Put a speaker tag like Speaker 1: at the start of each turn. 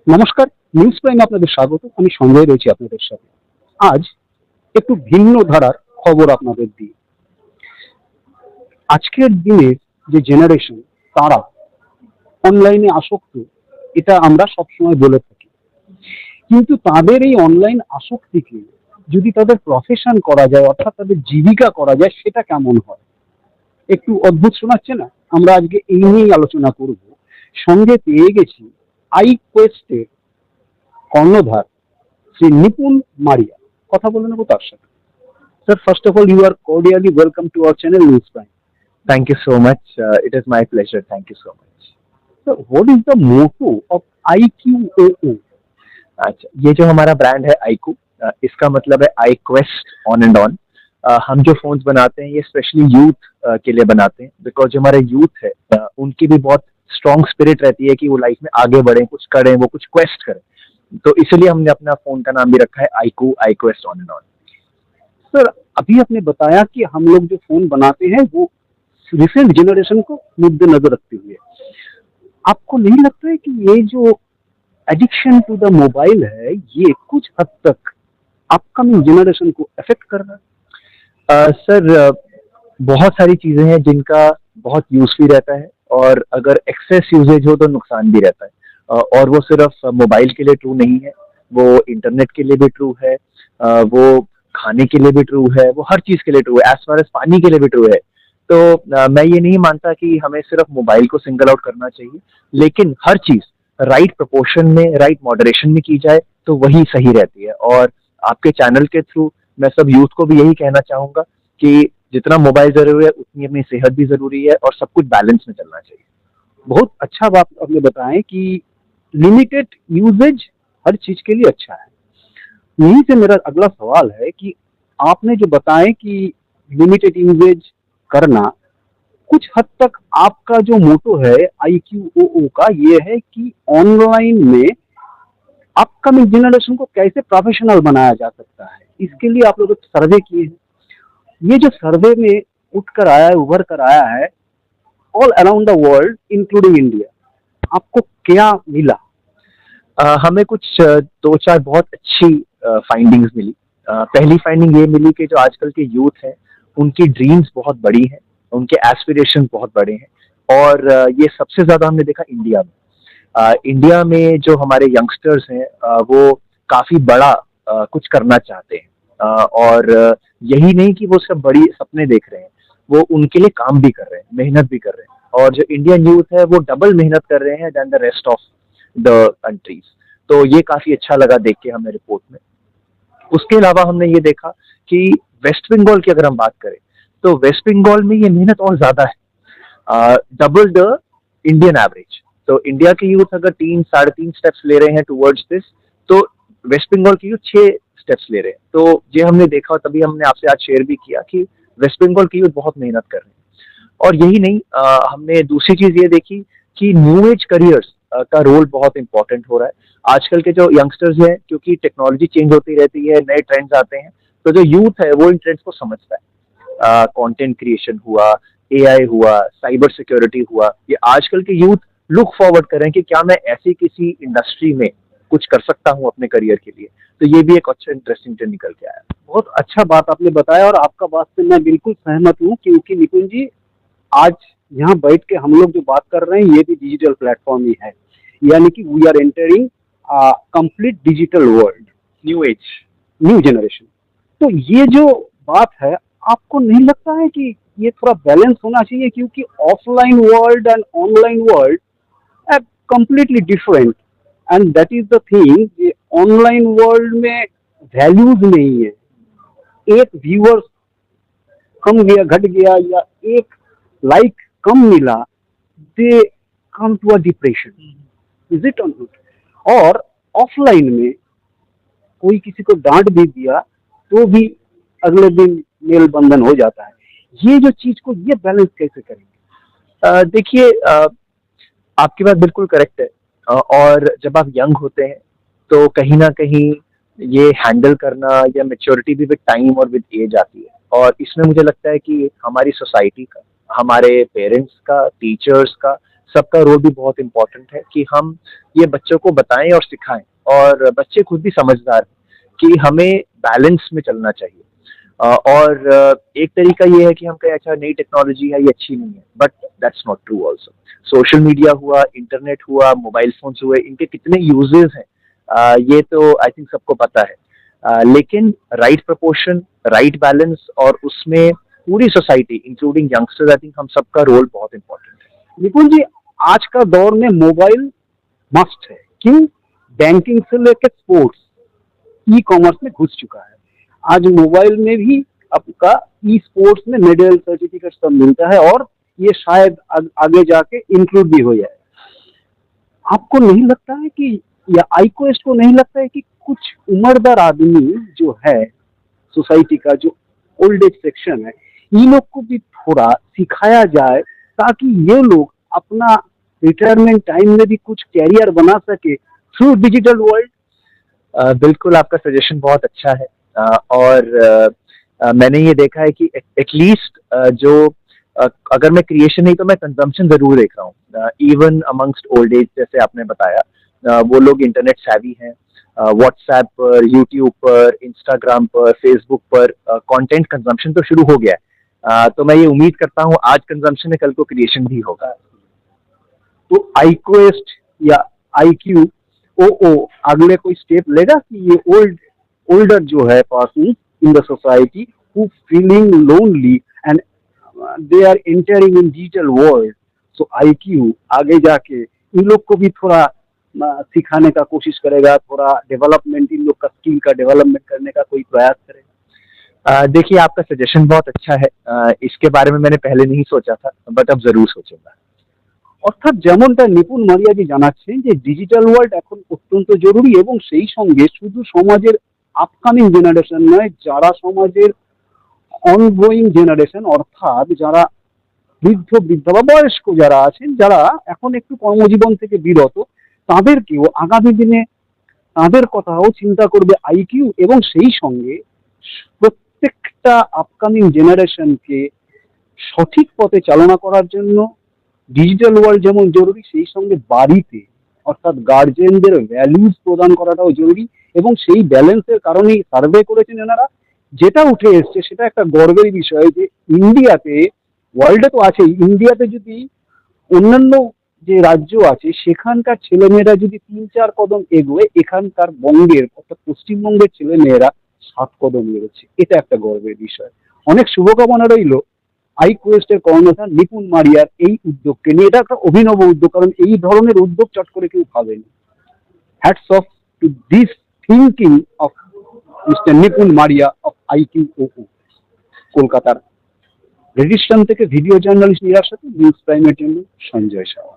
Speaker 1: নমস্কার, নিউজ প্রাইমে আপনাদের স্বাগত। আমি সঞ্জয় রয়েছি আপনাদের সাথে। আজ একটু ভিন্ন ধারার খবর আপনাদের দিই। আজকের দিনের যে জেনারেশন তারা অনলাইনে আসক্ত, এটা আমরা সবসময় বলে থাকি। কিন্তু তাদের এই অনলাইন আসক্তিকে যদি তাদের প্রফেশন করা যায়, অর্থাৎ তাদের জীবিকা করা যায়, সেটা কেমন হয়? একটু অদ্ভুত শোনাচ্ছে না? আমরা আজকে এই নিয়েই আলোচনা করব। সঙ্গে পেয়ে গেছি আই কোয়েস্টের কর্ণধার শ্রী নিপুণ মারিয়া। কথা বলে নেবো তার সাথে। Sir, first of all, you are cordially welcome to our channel News Prime.
Speaker 2: Thank you so much. It is my pleasure. Thank you so much.
Speaker 1: So, what is the motto of IQOO?
Speaker 2: अच्छा, ये जो हमारा brand है iQOO, इसका मतलब है आई quest on and on. हम जो फोन्स बनाते हैं ये स्पेशली यूथ के लिए बनाते हैं, बिकॉज जो हमारे यूथ है उनकी भी बहुत स्ट्रॉन्ग स्पिरिट रहती है कि वो लाइफ में आगे बढ़े, कुछ करें, वो कुछ क्वेस्ट करें। तो इसीलिए हमने अपना फोन का नाम भी रखा है iQOO, I quest on and on.
Speaker 1: Sir, अभी आपने बताया कि हम लोग जो फोन बनाते हैं वो रिसेंट जनरेशन को मद्देनजर रखते हुए, आपको नहीं लगता है कि ये जो एडिक्शन टू द मोबाइल है ये कुछ हद तक अपकमिंग जनरेशन को अफेक्ट कर रहा है?
Speaker 2: सर, बहुत सारी चीजें हैं जिनका बहुत यूज भी रहता है, और अगर एक्सेस यूजेज हो तो नुकसान भी रहता है। और वो सिर्फ मोबाइल के लिए ट्रू नहीं है, वो इंटरनेट के लिए भी ट्रू है, वो खाने के लिए भी ट्रू है, वो हर चीज के लिए ट्रू है, एज फार एज पानी के लिए भी ट्रू है। तो मैं ये नहीं मानता कि हमें सिर्फ मोबाइल को सिंगल आउट करना चाहिए, लेकिन हर चीज राइट प्रोपोर्शन में, राइट मॉडरेशन में की जाए तो वही सही रहती है। और आपके चैनल के थ्रू मैं सब यूथ को भी यही कहना चाहूंगा कि जितना मोबाइल जरूरी है उतनी अपनी सेहत भी जरूरी है, और सब कुछ बैलेंस में चलना चाहिए।
Speaker 1: बहुत अच्छा बात आपने बताया कि लिमिटेड यूजेज हर चीज के लिए अच्छा है। यहीं से मेरा अगला सवाल है कि आपने जो बताया कि लिमिटेड यूजेज करना, कुछ हद तक आपका जो मोटो है IQOO का ये है कि ऑनलाइन में अपकमिंग जनरेशन को कैसे प्रोफेशनल बनाया जा सकता है, इसके लिए आप लोग एक सर्वे किए हैं। ये जो सर्वे में उठकर आया है, उभर कर आया है, all around the world including India, आपको क्या मिला?
Speaker 2: हमें कुछ दो चार बहुत अच्छी फाइंडिंग्स मिली। पहली फाइंडिंग ये मिली कि जो आजकल के यूथ हैं उनकी ड्रीम्स बहुत बड़ी हैं, उनके एस्पिरेशन बहुत बड़े हैं, और ये सबसे ज्यादा हमने देखा इंडिया में। इंडिया में जो हमारे यंगस्टर्स हैं वो काफी बड़ा कुछ करना चाहते हैं, और यही नहीं कि वो सब बड़ी सपने देख रहे हैं, वो उनके लिए काम भी कर रहे हैं, मेहनत भी कर रहे हैं। और जो इंडियन यूथ है वो डबल मेहनत कर रहे हैं then the rest of the countries. तो ये काफी अच्छा लगा देख के हमें रिपोर्ट में। उसके अलावा हमने ये देखा कि वेस्ट बंगाल की अगर हम बात करें तो वेस्ट बंगाल में ये मेहनत और ज्यादा है, डबल द इंडियन एवरेज। तो इंडिया के यूथ अगर 3-3.5 स्टेप्स ले रहे हैं टुवर्ड्स दिस, तो वेस्ट बंगाल के यूथ 6 स्टेप्स ले रहे हैं। तो ये हमने देखा, तभी हमने आपसे आज शेयर भी किया कि वेस्ट बंगाल के यूथ बहुत मेहनत कर रहे हैं। और यही नहीं, हमने दूसरी चीज ये देखी कि न्यू एज करियर्स का रोल बहुत इंपॉर्टेंट हो रहा है। आजकल के जो यंगस्टर्स हैं, क्योंकि टेक्नोलॉजी चेंज होती रहती है, नए ट्रेंड्स आते हैं, तो जो यूथ है वो इन ट्रेंड्स को समझता है। कंटेंट क्रिएशन हुआ, एआई हुआ, साइबर सिक्योरिटी हुआ, ये आजकल के यूथ लुक फॉरवर्ड करें कि क्या मैं ऐसी किसी इंडस्ट्री में कुछ कर सकता हूं अपने करियर के लिए। तो ये भी एक अच्छा इंटरेस्टिंग ट्रेंड निकल के आया।
Speaker 1: बहुत अच्छा बात आपने बताया और आपका बात से मैं बिल्कुल सहमत हूँ, क्योंकि निपुण जी, आज यहाँ बैठ के हम लोग जो बात कर रहे हैं ये भी डिजिटल प्लेटफॉर्म ही है, यानी कि we are entering complete digital world,
Speaker 2: new age,
Speaker 1: new generation. तो ये जो बात है, आपको नहीं लगता है कि ये थोड़ा बैलेंस होना चाहिए, क्योंकि offline world and online world are completely different, and that is the thing कि ऑनलाइन वर्ल्ड में वैल्यूज नहीं है। एक व्यूअर्स कम गया, घट गया, या एक लाइक कम मिला, they come to a depression, is it not? और ऑफलाइन में कोई किसी को डांट भी दिया तो भी अगले दिन मेल बंधन हो जाता है। ये जो चीज को ये बैलेंस कैसे करेंगे?
Speaker 2: देखिए, आपकी बात बिल्कुल करेक्ट है, और जब आप यंग होते हैं तो कहीं ना कहीं ये हैंडल करना या मेच्योरिटी भी विद टाइम और विद एज आती है। और इसमें मुझे लगता है कि हमारी सोसाइटी का, हमारे पेरेंट्स का, टीचर्स का, सबका रोल भी बहुत इम्पोर्टेंट है कि हम ये बच्चों को बताएं और सिखाएं, और बच्चे खुद भी समझदार हैं कि हमें बैलेंस में चलना चाहिए। और एक तरीका ये है कि हम कहें अच्छा नई टेक्नोलॉजी है ये अच्छी नहीं है, but that's not true also. Social media हुआ, इंटरनेट हुआ, मोबाइल फोन्स हुए, इनके कितने यूजेस हैं ये तो आई थिंक सबको पता है। लेकिन राइट प्रपोर्शन, राइट बैलेंस, और उसमें पूरी society including youngsters, I think हम सबका रोल बहुत इंपॉर्टेंट है।
Speaker 1: निपुण जी, आज का दौर में मोबाइल मस्ट है। क्यों? बैंकिंग से लेकर स्पोर्ट्स, ई कॉमर्स में घुस चुका है। आज मोबाइल में भी आपका ई स्पोर्ट्स में मेडल सर्टिफिकेट सब मिलता है, और ये शायद आगे जाके इंक्लूड भी हो जाए। आपको नहीं लगता है कि, या आईक्वेस्ट को नहीं लगता है कि कुछ उम्रदार आदमी जो है सोसाइटी का, जो ओल्ड एज सेक्शन है, इन लोग को भी थोड़ा सिखाया जाए ताकि ये लोग अपना रिटायरमेंट टाइम में भी कुछ कैरियर बना सके थ्रू डिजिटल वर्ल्ड?
Speaker 2: बिल्कुल, आपका सजेशन बहुत अच्छा है। और मैंने ये देखा है कि एटलीस्ट जो अगर मैं क्रिएशन नहीं तो मैं कंजम्पशन जरूर देख रहा हूँ, इवन अमंगस्ट ओल्ड एज, जैसे आपने बताया, वो लोग इंटरनेट savvy हैं, व्हाट्सएप पर, यूट्यूब पर, इंस्टाग्राम पर, फेसबुक पर कंटेंट कंजम्पशन तो शुरू हो गया है। तो मैं ये उम्मीद करता हूँ आज कंजम्पशन है, कल को क्रिएशन भी होगा।
Speaker 1: तो आईक्वेस्ट या IQ ओ अगले कोई स्टेप लेगा कि ये ओल्डर जो है person in the society who feeling lonely and they are entering in digital world, so IQ आगे जाके इन लोग को भी थोड़ा सिखाने का कोशिश करेगा, थोड़ा डेवलपमेंट, इन लोग का स्किल का डेवलपमेंट करने का कोई प्रयास करेगा?
Speaker 2: देखिए, आपका सजेशन बहुत अच्छा है। इसके बारे में मैंने पहले नहीं सोचा था, बट अब जरूर सोचूंगा।
Speaker 1: অর্থাৎ যেমনটা নিপুণ মারিয়াজি জানাচ্ছেন যে ডিজিটাল ওয়ার্ল্ড এখন অত্যন্ত জরুরি, এবং সেই সঙ্গে শুধু সমাজের আপকামিং জেনারেশন নয়, যারা সমাজের অনগোয়িং জেনারেশন, অর্থাৎ যারা বৃদ্ধা বা বয়স্ক যারা আছেন, যারা এখন একটু কর্মজীবন থেকে বিরত, তাদেরকেও আগামী দিনে তাদের কথাও চিন্তা করবে IQ, এবং সেই সঙ্গে প্রত্যেকটা আপকামিং জেনারেশনকে সঠিক পথে চালনা করার জন্য ডিজিটাল ওয়ার্ল্ড যেমন জরুরি, সেই সঙ্গে বাড়িতে অর্থাৎ গার্জেনদের ভ্যালুজ প্রদান করাটাও জরুরি। এবং সেই ব্যালেন্সের কারণেই সার্ভে করেছেন এনারা, যেটা উঠে এসছে সেটা একটা গর্বের বিষয় যে ইন্ডিয়াতে, ওয়ার্ল্ডে তো আছেই, ইন্ডিয়াতে যদি অন্যান্য যে রাজ্য আছে সেখানকার ছেলেমেয়েরা যদি ৩-৪ কদম এগোয়, এখানকার বঙ্গের অর্থাৎ পশ্চিমবঙ্গের ছেলেমেয়েরা ৭ কদম এগোচ্ছে। এটা একটা গর্বের বিষয়। অনেক শুভকামনা রইল আইকুয়েস্টের কর্ণধার নিপুণ মারিয়ার এই উদ্যোগকে নিয়ে। এটা একটা অভিনব উদ্যোগ, কারণ এই ধরনের উদ্যোগ চট করে কেউ ভাবেনি। Hats off to this thinking of mister Nipun Maria of IQOO। কলকাতার রেডিস্টন থেকে ভিডিও জার্নালিস্ট নিরার সাথে নিউজ প্রাইমের জন্য সঞ্জয় সাহা।